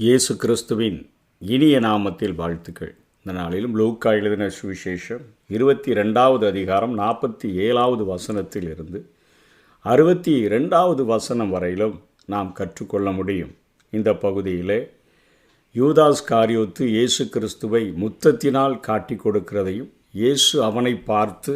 இயேசு கிறிஸ்துவின் இனிய நாமத்தில் வாழ்த்துக்கள். இந்த நாளிலும் லூக்கா எழுதின சுவிசேஷம் 22வது அதிகாரம் 47வது வசனத்தில் இருந்து 62வது வசனம் வரையிலும் நாம் கற்றுக்கொள்ள முடியும். இந்த பகுதியிலே யூதாஸ் காரியோத்து இயேசு கிறிஸ்துவை முத்தத்தினால் காட்டி கொடுக்கிறதையும், இயேசு அவனை பார்த்து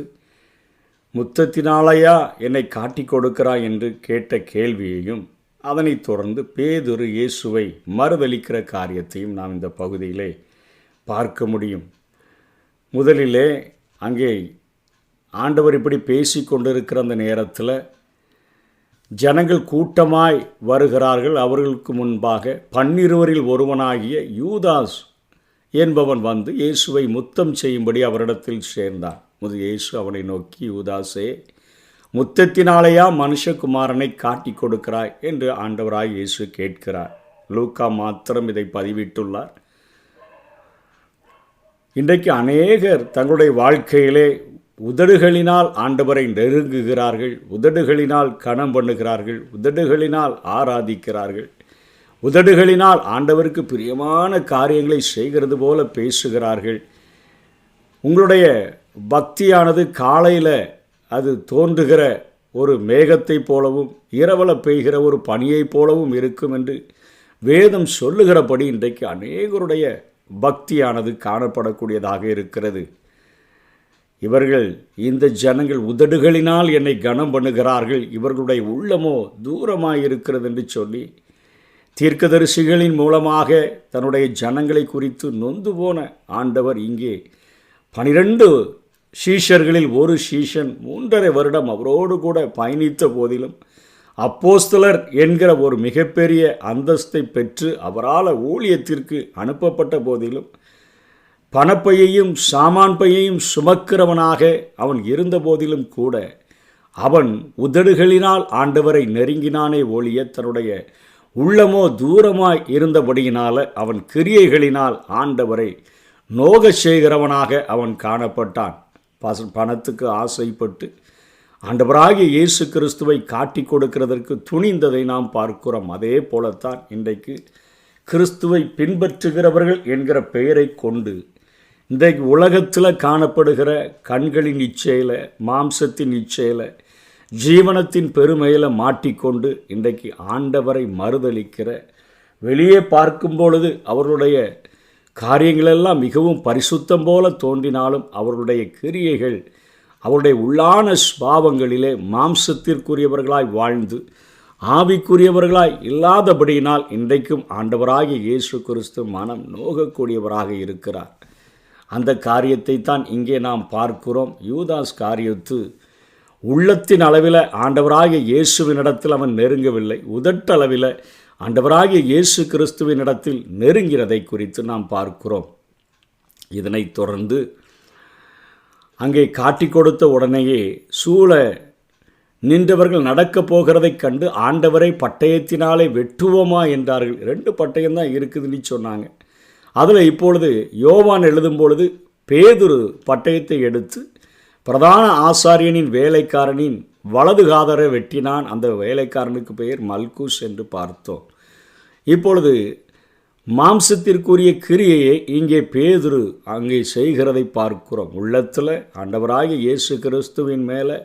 முத்தத்தினாலையா என்னை காட்டி கொடுக்கிறாய் என்று கேட்ட கேள்வியையும், அதனைத் தொடர்ந்து பேதுரு இயேசுவை மறுதலிக்கிற காரியத்தையும் நாம் இந்த பகுதியிலே பார்க்க முடியும். முதலிலே அங்கே ஆண்டவர் இப்படி பேசி கொண்டிருக்கிற அந்த நேரத்தில் ஜனங்கள் கூட்டமாய் வருகிறார்கள். அவர்களுக்கு முன்பாக 12 ஒருவனாகிய யூதாஸ் என்பவன் வந்து இயேசுவை முத்தம் செய்யும்படி அவரிடத்தில் சேர்ந்தான். இயேசு அவனை நோக்கி, யூதாசே, முத்தத்தினாலேயா மனுஷகுமாரனை காட்டி கொடுக்கிறாய் என்று ஆண்டவராய் இயேசு கேட்கிறார். லூக்கா மாத்திரம் இதை பதிவிட்டுள்ளார். இன்றைக்கு அநேகர் தங்களுடைய வாழ்க்கையிலே உதடுகளினால் ஆண்டவரை நெருங்குகிறார்கள், உதடுகளினால் கனம் பண்ணுகிறார்கள், உதடுகளினால் ஆராதிக்கிறார்கள், உதடுகளினால் ஆண்டவருக்கு பிரியமான காரியங்களை செய்கிறது போல பேசுகிறார்கள். உங்களுடைய பக்தியானது காலையில் அது தோன்றுகிற ஒரு மேகத்தைப் போலவும் இரவல பெய்கிற ஒரு பனியைப் போலவும் இருக்கும் என்று வேதம் சொல்லுகிறபடி இன்றைக்கு அநேகருடைய பக்தியானது காணப்படக்கூடியதாக இருக்கிறது. இவர்கள், இந்த ஜனங்கள் உதடுகளினால் என்னை கனம் பண்ணுகிறார்கள், இவர்களுடைய உள்ளமோ தூரமாயிருக்கிறது என்று சொல்லி தீர்க்கதரிசிகளின் மூலமாக தன்னுடைய ஜனங்களை குறித்து நொந்து போன ஆண்டவர் இங்கே 12 சீஷர்களில் ஒரு சீஷன் 3.5 வருடம் அவரோடு கூட பயணித்த போதிலும், அப்போஸ்தலர் என்கிற ஒரு மிகப்பெரிய அந்தஸ்தை பெற்று அவரால் ஊழியத்திற்கு அனுப்பப்பட்ட போதிலும், பணப்பையையும் சாமான் பையையும் சுமக்கிறவனாக அவன் இருந்த போதிலும் கூட அவன் உதடுகளினால் ஆண்டவரை நெருங்கினானே ஒழிய தன்னுடைய உள்ளமோ தூரமாய் இருந்தபடியினால் அவன் கிரியைகளினால் ஆண்டவரை நோக செய்கிறவனாக அவன் காணப்பட்டான். பணத்துக்கு ஆசைப்பட்டு ஆண்டவராகிய இயேசு கிறிஸ்துவை காட்டி கொடுக்கிறதற்கு துணிந்ததை நாம் பார்க்கிறோம். அதே போலத்தான் இன்றைக்கு கிறிஸ்துவை பின்பற்றுகிறவர்கள் என்கிற பெயரை கொண்டு இன்றைக்கு உலகத்தில் காணப்படுகிற கண்களின் இச்சையில், மாம்சத்தின் இச்சையில், ஜீவனத்தின் பெருமையில் மாட்டிக்கொண்டு இன்றைக்கு ஆண்டவரை மறுதலிக்கிற, வெளியே பார்க்கும் பொழுது அவர்களுடைய காரியங்களெல்லாம் மிகவும் பரிசுத்தம் போல தோன்றினாலும் அவர்களுடைய கிரியைகள் அவருடைய உள்ளான ஸ்பாவங்களிலே மாம்சத்திற்குரியவர்களாய் வாழ்ந்து ஆவிக்குரியவர்களாய் இல்லாதபடியினால் இன்றைக்கும் ஆண்டவராகிய இயேசு கிறிஸ்து மனம் நோகக்கூடியவராக இருக்கிறார். அந்த காரியத்தை தான் இங்கே நாம் பார்க்கிறோம். யூதாஸ் காரியத்து உள்ளத்தின் அளவில் ஆண்டவராகிய இயேசுவினிடத்தில் அவன் நெருங்கவில்லை, உதட்டளவில் ஆண்டவராகிய இயேசு கிறிஸ்துவினிடத்தில் நெருங்கிறதை குறித்து நாம் பார்க்கிறோம். இதனைத் தொடர்ந்து அங்கே காட்டி கொடுத்த உடனேயே சூழ நின்றவர்கள் நடக்கப் போகிறதைக் கண்டு ஆண்டவரை பட்டயத்தினாலே வெட்டுவோமா என்றார்கள். 2 பட்டயம்தான் இருக்குதுன்னு சொன்னாங்க. அதில் இப்பொழுது யோவான் எழுதும் பொழுது பேதுரு பட்டயத்தை எடுத்து பிரதான ஆசாரியனின் வேலைக்காரனின் வலது காதரை வெட்டினான். அந்த வேலைக்காரனுக்கு பெயர் மல்குஸ் என்று பார்த்தோம். இப்பொழுது மாம்சத்திற்குரிய கிரியையை இங்கே பேதுரு அங்கே செய்கிறதை பார்க்கிறோம். உள்ளத்தில் ஆண்டவராகிய இயேசு கிறிஸ்துவின் மேலே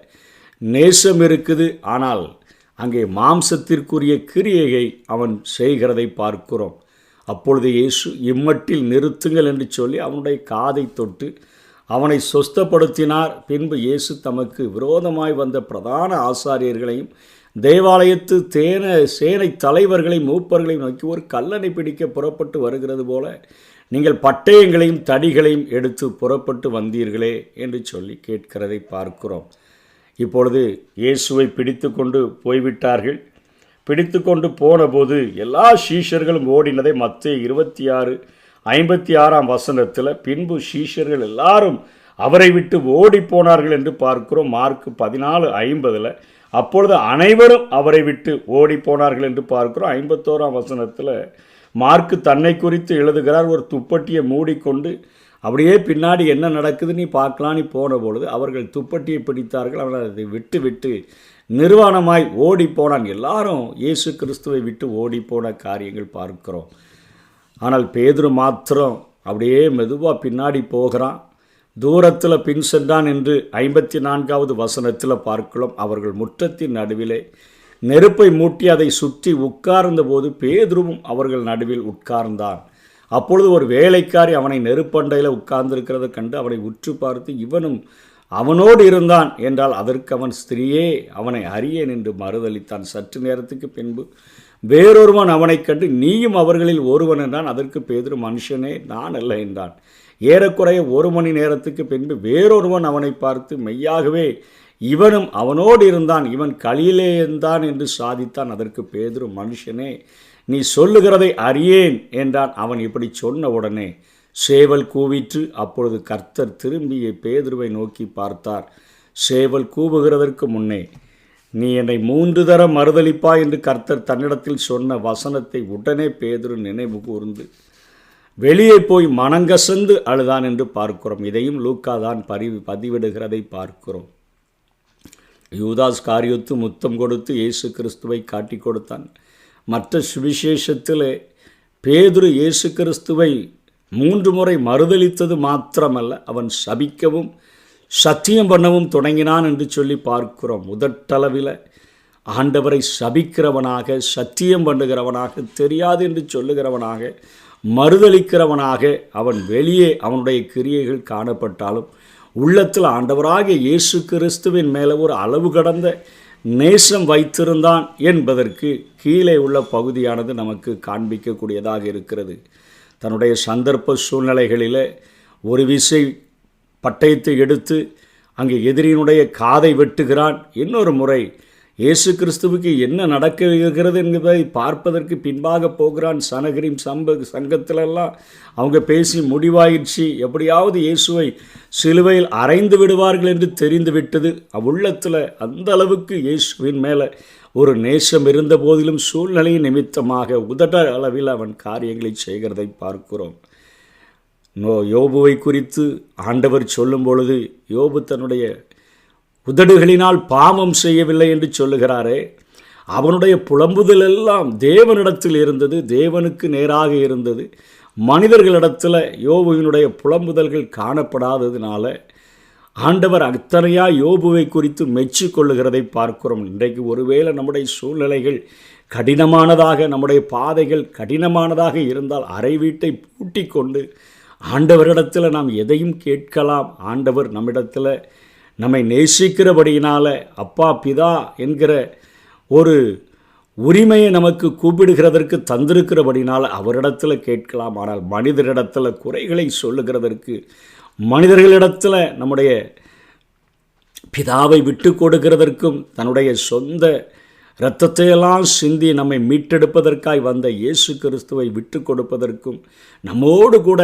நேசம் இருக்குது, ஆனால் அங்கே மாம்சத்திற்குரிய கிரியையை அவன் செய்கிறதை பார்க்கிறோம். அப்பொழுது இயேசு இம்மட்டில் நிறுத்துங்கள் என்று சொல்லி அவனுடைய காதை தொட்டு அவனை சொஸ்தப்படுத்தினார். பின்பு இயேசு தமக்கு விரோதமாய் வந்த பிரதான ஆசாரியர்களையும் தேவாலயத்து சேனை தலைவர்களை மூப்பர்களையும் நோக்கி, ஒரு கல்லனை பிடிக்க புறப்பட்டு வருகிறது போல நீங்கள் பட்டயங்களையும் தடிகளையும் எடுத்து புறப்பட்டு வந்தீர்களே என்று சொல்லி கேட்கிறதை பார்க்கிறோம். இப்பொழுது இயேசுவை பிடித்து கொண்டு போய்விட்டார்கள். பிடித்து கொண்டு போனபோது எல்லா சீஷர்களும் ஓடினதை மத்தேயு 26:56 வசனத்தில், பின்பு சீஷர்கள் எல்லாரும் அவரை விட்டு ஓடி போனார்கள் என்று பார்க்கிறோம். மார்க் 14:50 அப்பொழுது அனைவரும் அவரை விட்டு ஓடி போனார்கள் என்று பார்க்கிறோம். 51 வசனத்தில் மார்க் தன்னை குறித்து எழுதுகிறார். ஒரு துப்பட்டியை மூடிக்கொண்டு அப்படியே பின்னாடி என்ன நடக்குது நீ பார்க்கலான்னு போன பொழுது அவர்கள் துப்பட்டியை பிடித்தார்கள். அவர்கள் அதை விட்டு நிர்வாணமாய் ஓடி போனான். எல்லாரும் இயேசு கிறிஸ்துவை விட்டு ஓடி போன காரியங்கள் பார்க்கிறோம். ஆனால் பேதுரு மாத்திரம் அப்படியே மெதுவாக பின்னாடி போகிறான். தூரத்தில் பின் சென்றான் என்று 54வது வசனத்தில் பார்க்கலாம். அவர்கள் முற்றத்தின் நடுவிலே நெருப்பை மூட்டி அதை சுற்றி உட்கார்ந்த போது பேதுருவும் அவர்கள் நடுவில் உட்கார்ந்தான். அப்பொழுது ஒரு வேலைக்காரி அவனை நெருப்பண்டையில் உட்கார்ந்திருக்கிறத கண்டு அவனை உற்று பார்த்து, இவனும் அவனோடு இருந்தான் என்றால் அதற்கு அவன், ஸ்திரீயே, அவனை அறியேன் என்று மறுதளித்தான். சற்று நேரத்துக்கு பின்பு வேறொருவன் அவனைக் கண்டு, நீயும் அவர்களில் ஒருவன் என்றான். அதற்கு பேதுரு, மனுஷனே, நான் அல்ல என்றான். ஏறக்குறைய 1 மணி நேரத்துக்கு பின்பு வேறொருவன் அவனை பார்த்து, மெய்யாகவே இவனும் அவனோடு இருந்தான், இவன் கலிலேயன்தான் என்று சாதித்தான். அதற்கு பேதுரு, மனுஷனே, நீ சொல்லுகிறதை அறியேன் என்றான். அவன் இப்படி சொன்ன உடனே சேவல் கூவிற்று. அப்பொழுது கர்த்தர் திரும்பி பேதுருவை நோக்கி பார்த்தார். சேவல் கூவுகிறதற்கு முன்னே நீ என்னை 3 தரம் மறுதலிப்பாய் என்று கர்த்தர் தன்னிடத்தில் சொன்ன வசனத்தை உடனே பேதுரு நினைவு கூர்ந்து வெளியே போய் மனங்கசந்து அழுதான் என்று பார்க்கிறோம். இதையும் லூக்கா தான் பதிவிடுகிறதை பார்க்கிறோம். யூதாஸ் காரியோத்து முத்தம் கொடுத்து இயேசு கிறிஸ்துவை காட்டி கொடுத்தான். மற்ற சுவிசேஷத்தில் பேதுரு இயேசு கிறிஸ்துவை 3 முறை மறுதலித்தது மாத்திரமல்ல, அவன் சபிக்கவும் சத்தியம் பண்ணவும் தொடங்கினான் என்று சொல்லி பார்க்கிறோம். முதட்டளவில் ஆண்டவரை சபிக்கிறவனாக, சத்தியம் பண்ணுகிறவனாக, தெரியாது என்று சொல்லுகிறவனாக, மறுதலிக்கிறவனாக அவன் வெளியே அவனுடைய கிரியைகள் காணப்பட்டாலும் உள்ளத்தில் ஆண்டவராகிய இயேசு கிறிஸ்துவின் மேலே ஒரு அளவு கடந்த நேசம் வைத்திருந்தான் என்பதற்கு கீழே உள்ள பகுதியானது நமக்கு காண்பிக்கக்கூடியதாக இருக்கிறது. தன்னுடைய சந்தர்ப்ப சூழ்நிலைகளில் ஒரு விசை பட்டயத்தை எடுத்து அங்கே எதிரியினுடைய காதை வெட்டுகிறான். இன்னொரு முறை இயேசு கிறிஸ்துவுக்கு என்ன நடக்க இருக்கிறது என்பதை பார்ப்பதற்கு பின்பாக போகிறான். சனகரின் சங்கத்திலெல்லாம் அவங்க பேசி முடிவாயிடுச்சு, எப்படியாவது இயேசுவை சிலுவையில் அறைந்து விடுவார்கள் என்று தெரிந்து விட்டது. அவ்வுள்ளத்தில் அந்த அளவுக்கு இயேசுவின் மேலே ஒரு நேசம் இருந்த போதிலும் சூழ்நிலை நிமித்தமாக உதட அளவில் அவன் காரியங்களை செய்கிறதை பார்க்கிறோம். யோபுவை குறித்து ஆண்டவர் சொல்லும் பொழுது, யோபு தன்னுடைய உதடுகளினால் பாவம் செய்யவில்லை என்று சொல்லுகிறாரே, அவனுடைய புலம்புதல் எல்லாம் தேவனிடத்தில் இருந்தது, தேவனுக்கு நேராக இருந்தது. மனிதர்களிடத்தில் யோபுவினுடைய புலம்புதல்கள் காணப்படாததினால ஆண்டவர் அத்தனையா யோபுவை குறித்து மெச்சு கொள்ளுகிறதை பார்க்கிறோம். இன்றைக்கு ஒருவேளை நம்முடைய சூழ்நிலைகள் கடினமானதாக, நம்முடைய பாதைகள் கடினமானதாக இருந்தால் அறை வீட்டை பூட்டி கொண்டு ஆண்டவரிடத்தில் நாம் எதையும் கேட்கலாம். ஆண்டவர் நம்மிடத்தில் நம்மை நேசிக்கிறபடியினால், அப்பா பிதா என்கிற ஒரு உரிமையை நமக்கு கூப்பிடுகிறதற்கு தந்திருக்கிறபடினால் அவரிடத்தில் கேட்கலாம். ஆனால் மனிதரிடத்தில் குறைகளை சொல்லுகிறதற்கு, மனிதர்களிடத்தில் நம்முடைய பிதாவை விட்டு கொடுக்கிறதற்கும், தன்னுடைய சொந்த இரத்தத்தையெல்லாம் சிந்தி நம்மை மீட்டெடுப்பதற்காய் வந்த இயேசு கிறிஸ்துவை விட்டு கொடுப்பதற்கும், நம்மோடு கூட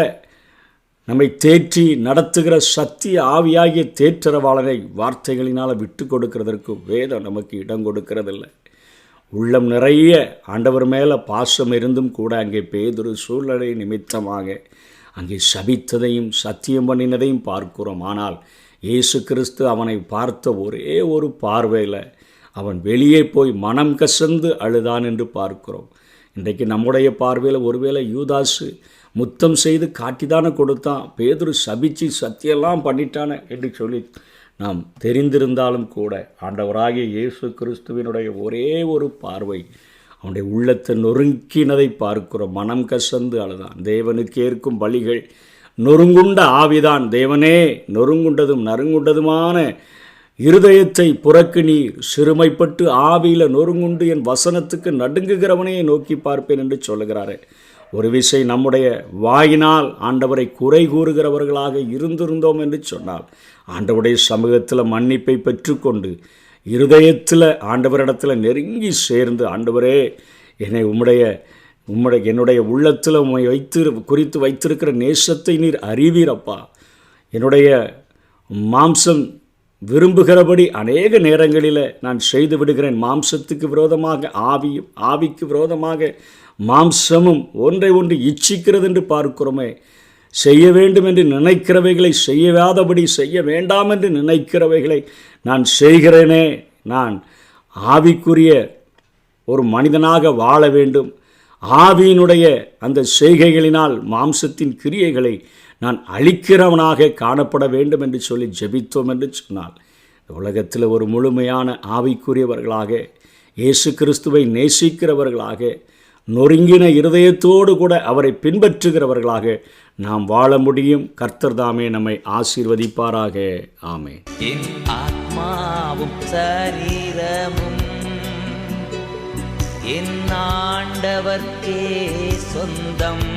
நம்மை தேற்றி நடத்துகிற சத்திய ஆவியாகிய தேற்றரவாளனை வார்த்தைகளினால் விட்டு கொடுக்கிறதற்கும் வேதம் நமக்கு இடம் கொடுக்கிறதில்லை. உள்ளம் நிறைய ஆண்டவர் மேலே பாசம் இருந்தும் கூட அங்கே பேதுரு சூழ்நிலை நிமித்தமாக அங்கே சபித்ததையும் சத்தியம் பண்ணினதையும் பார்க்கிறோம். ஆனால் இயேசு கிறிஸ்து அவனை பார்த்த ஒரே ஒரு பார்வையில் அவன் வெளியே போய் மனம் கசந்து அழுதான் என்று பார்க்கிறோம். இன்றைக்கு நம்முடைய பார்வையில் ஒருவேளை யூதாசு முத்தம் செய்து காட்டிதானே கொடுத்தான், பேதுரு சபிச்சு சத்தியெல்லாம் பண்ணிட்டானே என்று சொல்லி நாம் தெரிந்திருந்தாலும் கூட ஆண்டவராகிய இயேசு கிறிஸ்துவினுடைய ஒரே ஒரு பார்வை அவனுடைய உள்ளத்தை நொறுக்கினதை பார்க்கிறோம். மனம் கசந்து அழுதான். தேவனுக்கு ஏற்கும் பலிகள் நொறுங்குண்ட ஆவிதான். தேவனே, நொறுங்குண்டதும் நறுங்குண்டதுமான இருதயத்தை புறக்கு நீர், சிறுமைப்பட்டு ஆவியில் நொறுங்குண்டு என் வசனத்துக்கு நடுங்குகிறவனே நோக்கி பார்ப்பேன் என்று சொல்லுகிறாரே. ஒரு விசை நம்முடைய வாயினால் ஆண்டவரை குறை கூறுகிறவர்களாக இருந்திருந்தோம் என்று சொன்னால் ஆண்டவருடைய சமூகத்தில் மன்னிப்பை பெற்றுக்கொண்டு இருதயத்தில் ஆண்டவரிடத்தில் நெருங்கி சேர்ந்து, ஆண்டவரே, என்னை என்னுடைய உள்ளத்தில் உம்மை குறித்து வைத்திருக்கிற நேசத்தை நீர் அறிவீரப்பா. என்னுடைய மாம்சம் விரும்புகிறபடி அநேக நேரங்களில் நான் செய்து விடுகிறேன். மாம்சத்துக்கு விரோதமாக ஆவியும், ஆவிக்கு விரோதமாக மாம்சமும் ஒன்றை ஒன்று இச்சிக்கிறது என்று பார்க்கிறோமே. செய்ய வேண்டும் என்று நினைக்கிறவைகளை செய்யாதபடி, செய்ய வேண்டாம் என்று நினைக்கிறவைகளை நான் செய்கிறேனே. நான் ஆவிக்குரிய ஒரு மனிதனாக வாழ வேண்டும், ஆவியினுடைய அந்த செய்கைகளினால் மாம்சத்தின் கிரியைகளை நான் அழிக்கிறவனாக காணப்பட வேண்டும் என்று சொல்லி ஜெபித்தோம் என்று சொன்னால், உலகத்தில் ஒரு முழுமையான ஆவிக்குரியவர்களாக, இயேசு கிறிஸ்துவை நேசிக்கிறவர்களாக, நொறுங்கின இருதயத்தோடு கூட அவரை பின்பற்றுகிறவர்களாக நாம் வாழ முடியும். கர்த்தர் தாமே நம்மை ஆசீர்வதிப்பாராக. ஆமென். என் ஆத்மாவும் சரீரமும் என் ஆண்டவர்க்கே சொந்தம்.